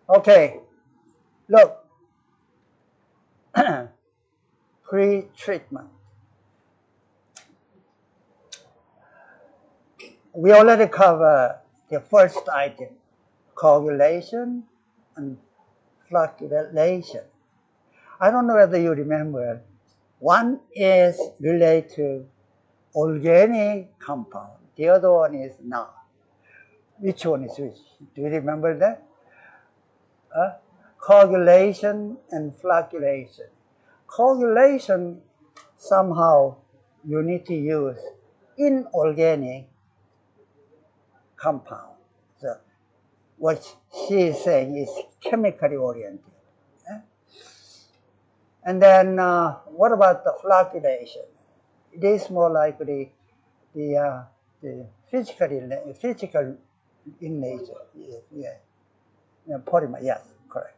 Okay, look, pre-treatment. We already covered the first item, coagulation and flocculation. I don't know whether you remember. One is related to organic compound. The other one is not. Which one is which? Do you remember that? Coagulation and flocculation. Coagulation, somehow you need to use inorganic compound. So what she is saying is chemically oriented. And then what about the flocculation? It is more likely the physical in nature. Yeah. Polymer, yes, correct.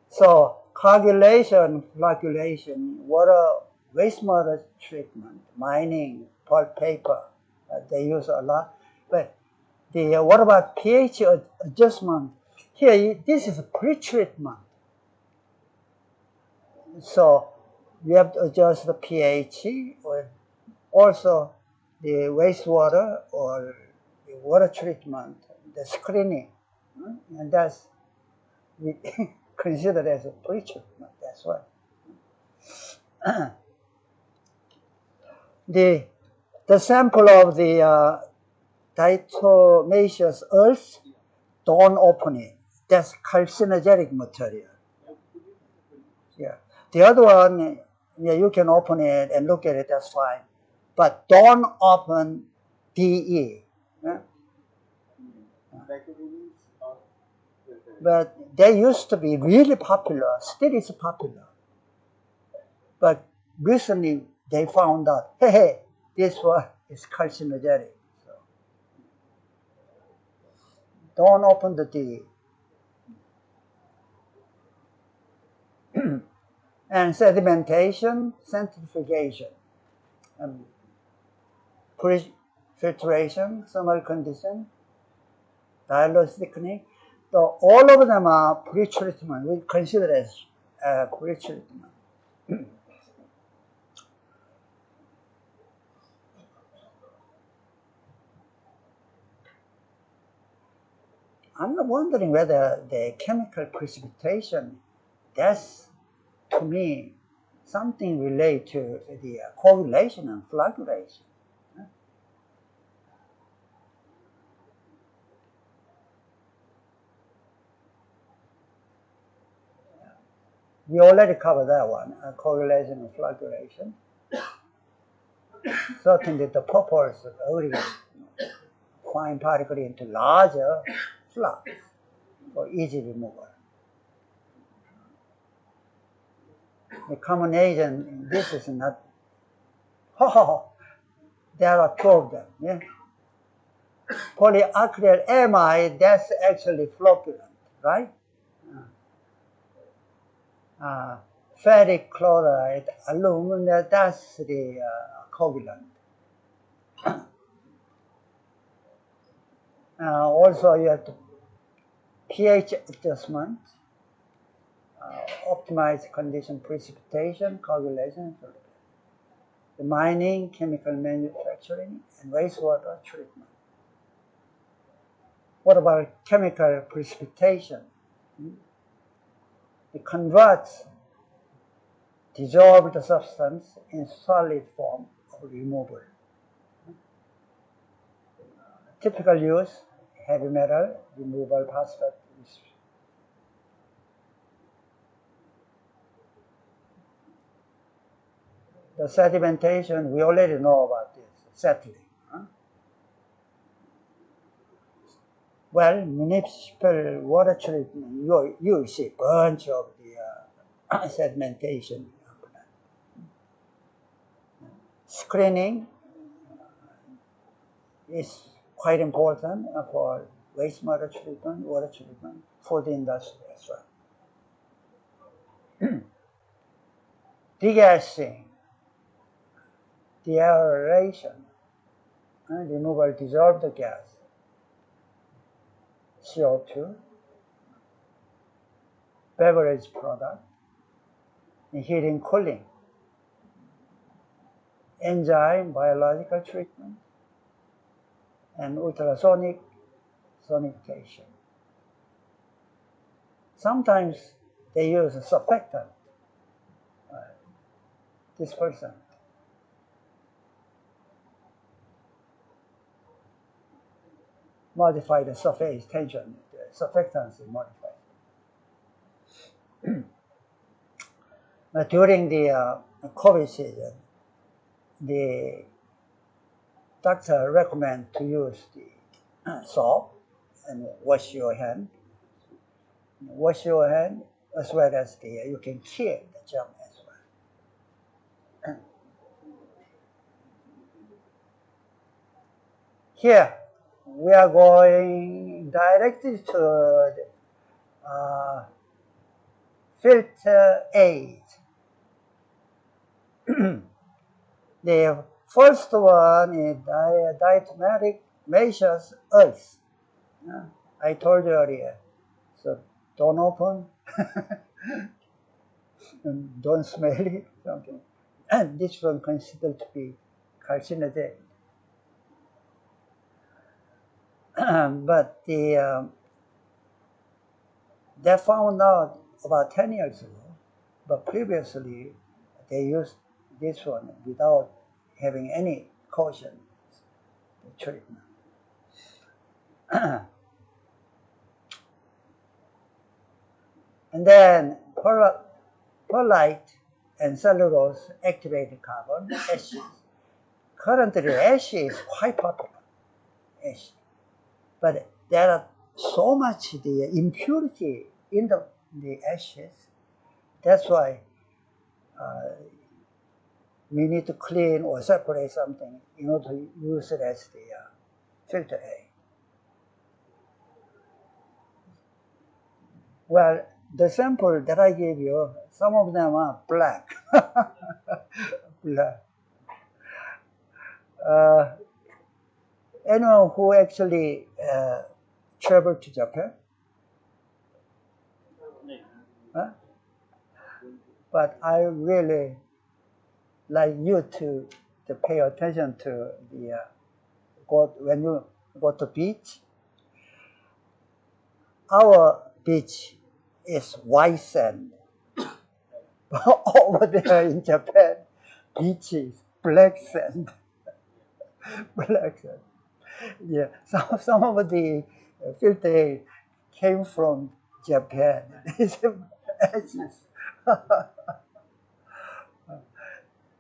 So coagulation, flocculation, wastewater treatment, mining, pulp paper, they use a lot. But what about pH adjustment? Here, this is a pre-treatment. So we have to adjust the pH or also the wastewater or the water treatment, the screening, and that's we consider as a pre-treatment. That's why. The sample of the diatomaceous earth, don't open it. That's carcinogenic material. Yeah. The other one, yeah, you can open it and look at it, that's fine. But don't open DE. Yeah? But they used to be really popular, still is popular. But recently they found out, hey, this one is carcinogenic. So don't open the DE. And sedimentation, centrifugation, filtration, thermal condition, dialose thickening. So all of them are pre-treatment. We consider as pre-treatment. I'm wondering whether the chemical precipitation, that's to me something related to the coagulation and flocculation. We already covered that one, coagulation and flocculation. Certainly the purpose of earlier fine particle into larger flux for easy removal. The common agent, this is not, there are two of them. Yeah? Polyacrylamide, that's actually flocculant, right? Ferric chloride, aluminum, that's the coagulant. Also, you have to pH adjustment, optimize condition precipitation, coagulation, the mining, chemical manufacturing, and wastewater treatment. What about chemical precipitation? It converts dissolved substance in solid form of removal. Typical use, heavy metal removal phosphate. The sedimentation, we already know about this, settling. Well, municipal water treatment, you see a bunch of the sedimentation. Screening is quite important for wastewater treatment, water treatment, for the industry as well. Degassing, deaeration, removal dissolved gas. CO2, beverage product, heating, cooling, enzyme, biological treatment, and ultrasonic sonication. Sometimes they use a surfactant, dispersant. Modify the surface tension, the surfactants is modified. During the COVID season, the doctor recommend to use the soap and wash your hand. Wash your hand as well as you can kill the germ as well. Here, we are going directly to the, filter aid. The first one is diatomatic measures earth. I told you earlier. So don't open and don't smell it, something. And this one considered to be carcinogenic. But they found out about 10 years ago, but previously they used this one without having any caution treatment. And then perlite and cellulose activated carbon ashes. Currently, ash is quite popular. Ash. But there are so much the impurity in the ashes. That's why we need to clean or separate something in order to use it as the filter aid. Well, the sample that I gave you, some of them are black. Black. Anyone who actually traveled to Japan? Huh? But I really like you to pay attention to the when you go to beach. Our beach is white sand. Over there in Japan, beach is black sand. Black sand. Yeah, some of the filter came from Japan.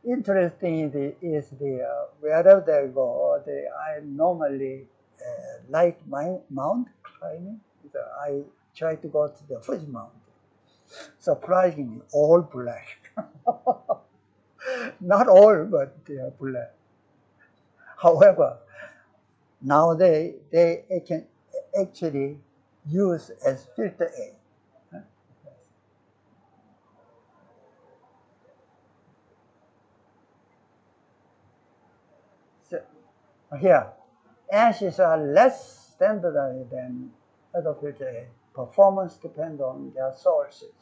Interesting is the wherever they go, I normally like my mount climbing. I try to go to the Fuji Mountain. Surprisingly, all black. Not all, but they are black. However, now they can actually use as filter aid. So here, ashes are less standardized than other filter aid. Performance depends on their sources.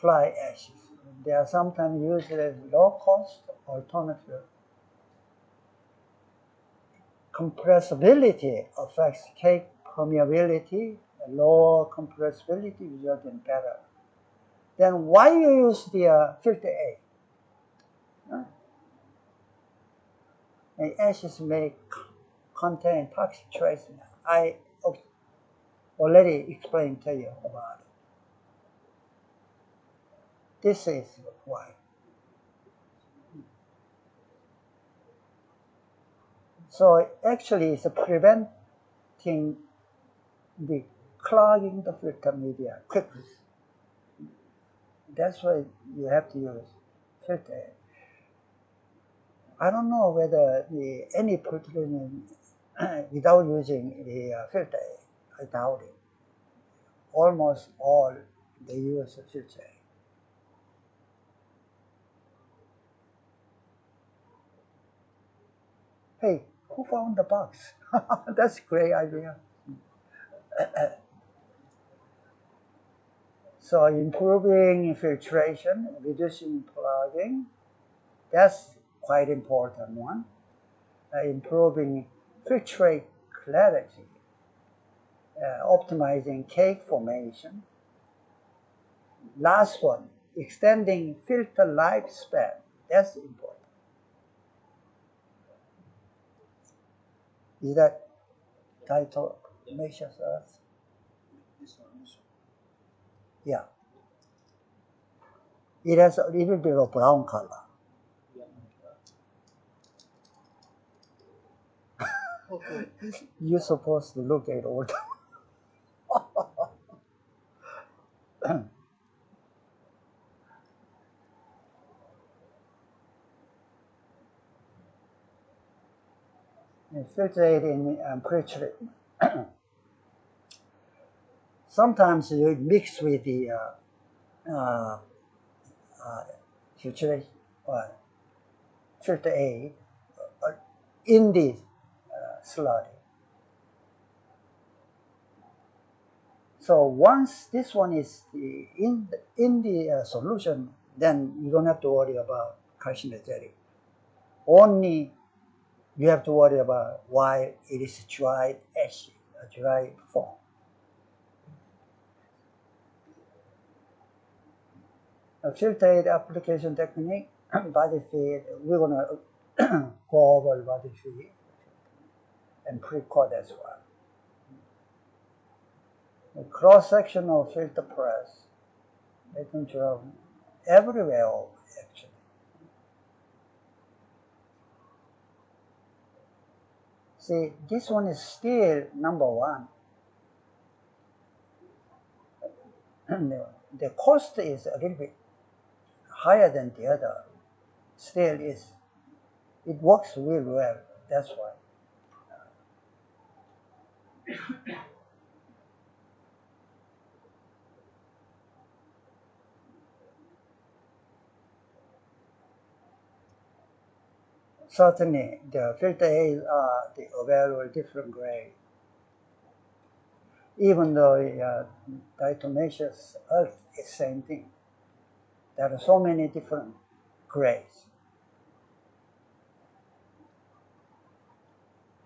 Fly ashes. They are sometimes used as low-cost alternative. Compressibility affects cake permeability. Lower compressibility results in better. Then why you use the filter aid? The ashes may contain toxic traces. I already explained to you about it. This is why. So actually, it's preventing the clogging the filter media quickly. That's why you have to use filter aid. I don't know whether any pretreatment without using the filter aid. I doubt it. Almost all they use filter aid. Hey, who found the box? That's a great idea. So improving filtration, reducing plugging, that's quite important one. Improving filtrate clarity, optimizing cake formation. Last one, extending filter lifespan. That's important. Is that title measures us? Yeah. It has a little bit of brown color. You're supposed to look at all. Filtrating and pretreatment. Sometimes you mix with the uh, filtration, filter A in the slurry. So once this one is in the solution, then you don't have to worry about carcinogenic. Only you have to worry about why it is dried acid, a dry form. A filtrate application technique, body feed, we're going to go over body feed and pre-coat as well. The cross-section of filter press, making sure everywhere actually. See, this one is still number one. The cost is a little bit higher than the other. Still is, it works really well, that's why. Certainly, the filter A's are the available different grade. Even though diatomaceous earth is same thing, there are so many different grades.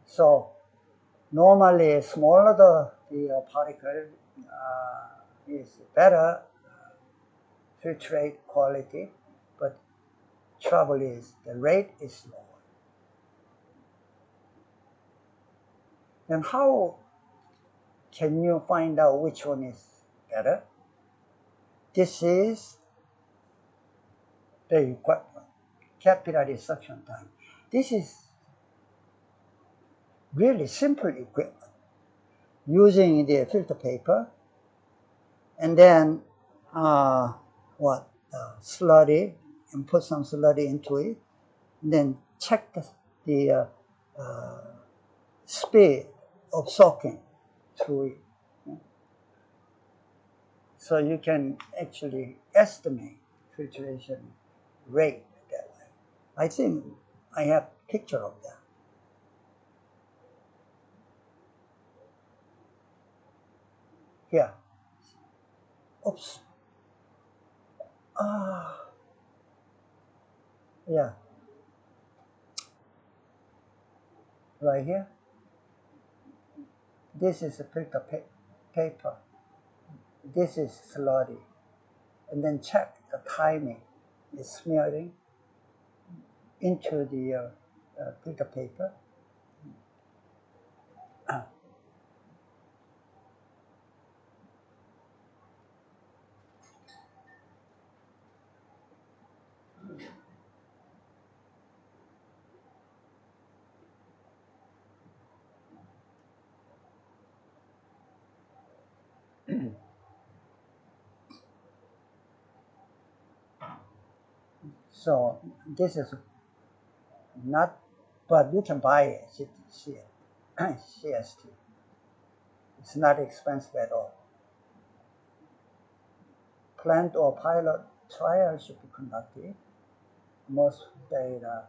So normally, smaller the particle is better filtrate quality, but trouble is the rate is lower. Then how can you find out which one is better? This is the equipment, capillary suction time. This is really simple equipment using the filter paper and then slurry, and put some slurry into it, and then check the speed of soaking through it. So you can actually estimate filtration rate that way. I think I have a picture of that. Here. Oops. Yeah. Right here. This is a filter paper. This is slurry. And then check the timing. It's smearing into the filter paper. So this is not, but you can buy it, CST. It's not expensive at all. Planned or pilot trial should be conducted. Most data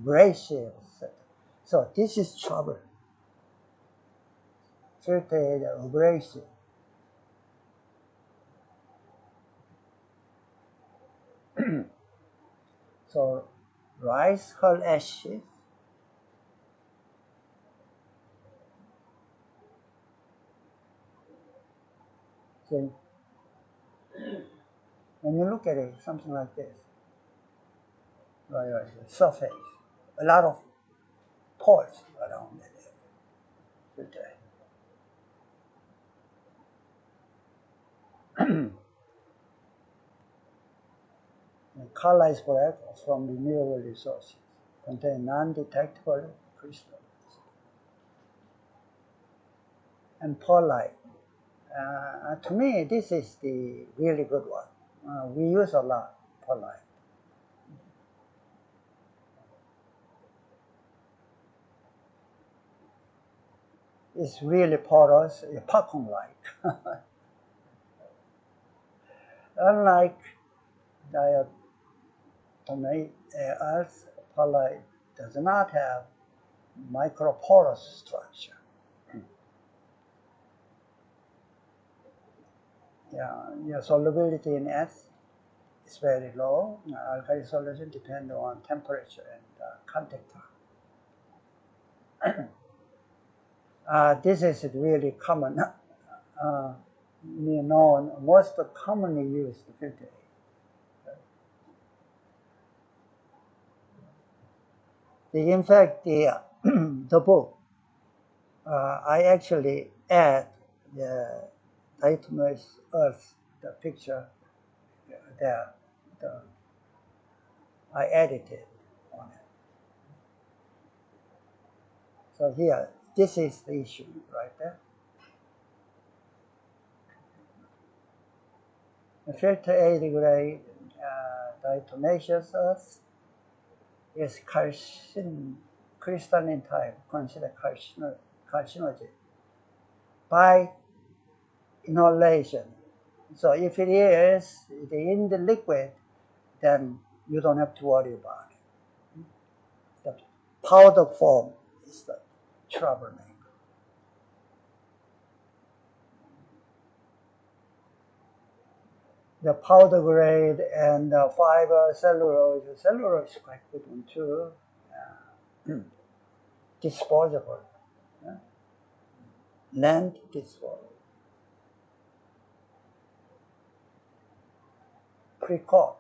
ratio set. So this is trouble. filtered abrasive. So rice hull ashes, so when you look at it, something like this, right, the surface, a lot of pores around it. Filter. The color is black from renewable resources, contain non-detectable crystals. And perlite. To me, this is the really good one. We use a lot perlite. It's really porous, popcorn-like. Unlike diatomate earth, perlite does not have microporous structure. Your solubility in earth is very low. Alkali solution depends on temperature and contact time. This is really common. Known, most commonly used filter. In fact, the book, I actually add the diatomous earth, the picture there. I edited on it. So here, this is the issue right there. The filter A grade diatomaceous earth is crystalline type, considered carcinogen by inhalation. So if it is in the liquid, then you don't have to worry about it. The powder form is the troublemaker. The powder grade and the fiber cellulose is quite good one too. Disposable. Land disposable. Pre-coat.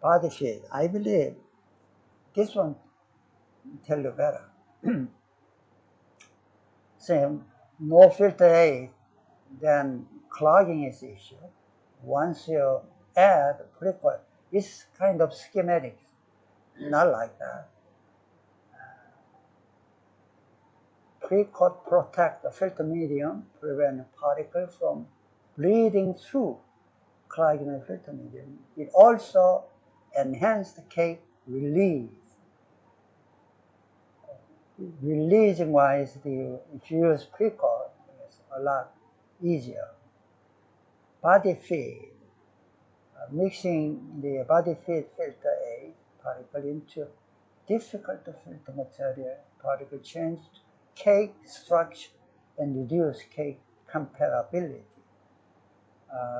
Body feed. I believe this one tell you better. Same, no filter A, then clogging is issue. Once you add pre-coat, it's kind of schematic, not like that. Pre-coat protect the filter medium, prevent particles from bleeding through clogging the filter medium. It also enhances the cake release. Releasing wise, if you use pre-coat, it's a lot easier. Body feed, mixing the body feed filter A particle into difficult to filter material, particle change cake structure and reduce cake comparability.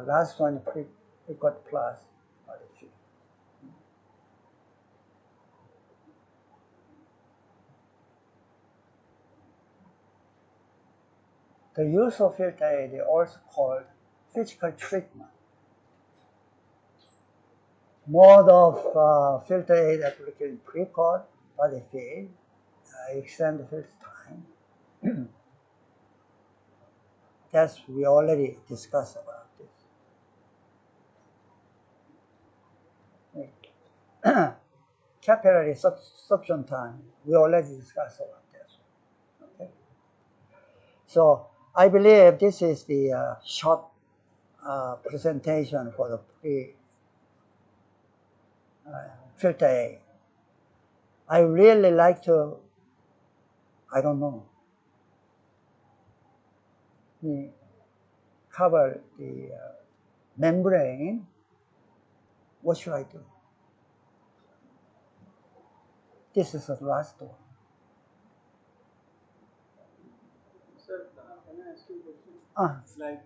Last one, pre-coat plus body feed. The use of filter aid is also called physical treatment. Mode of filter aid application pre-coat, body feed, extend the filter time. That's we already discussed about this. Capillary suction time, we already discussed about this. Okay. So I believe this is the short presentation for the filter A. I really like to, I don't know, cover the membrane. What should I do? This is the last one. It's like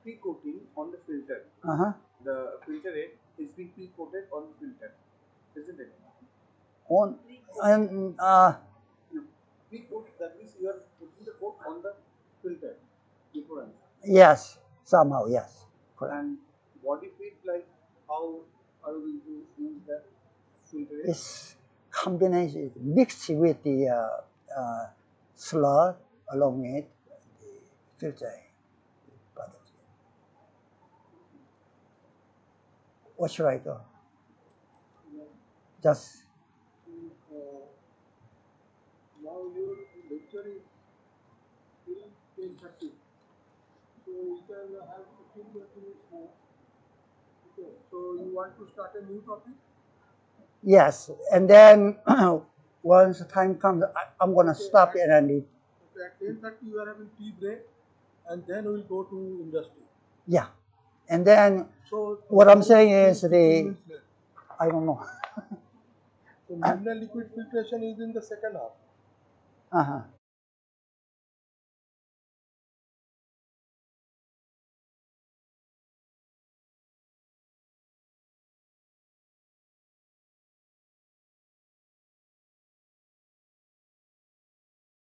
pre-coating on the filter. Uh-huh. The filter head is being pre-coated on the filter, isn't it? On and You pre-coat, that means you are putting the coat on the filter beforehand. yes, somehow yes. Correct. And body fit, like how are we going to use that filter head? It's combination mixed with the slur along it, the filter. But what should I do? Just Uh, Now your lecture is till 10:30, so we can have 15-20 minutes more. Okay, so you want to start a new topic? yes, and then once the time comes, I'm gonna stop it and it, Okay, at 10:30 you are having tea break, and then we will go to industry. yeah, and then So what I'm there saying is 15 the minutes left. I don't know. So mineral liquid filtration is in the second half. Uh-huh.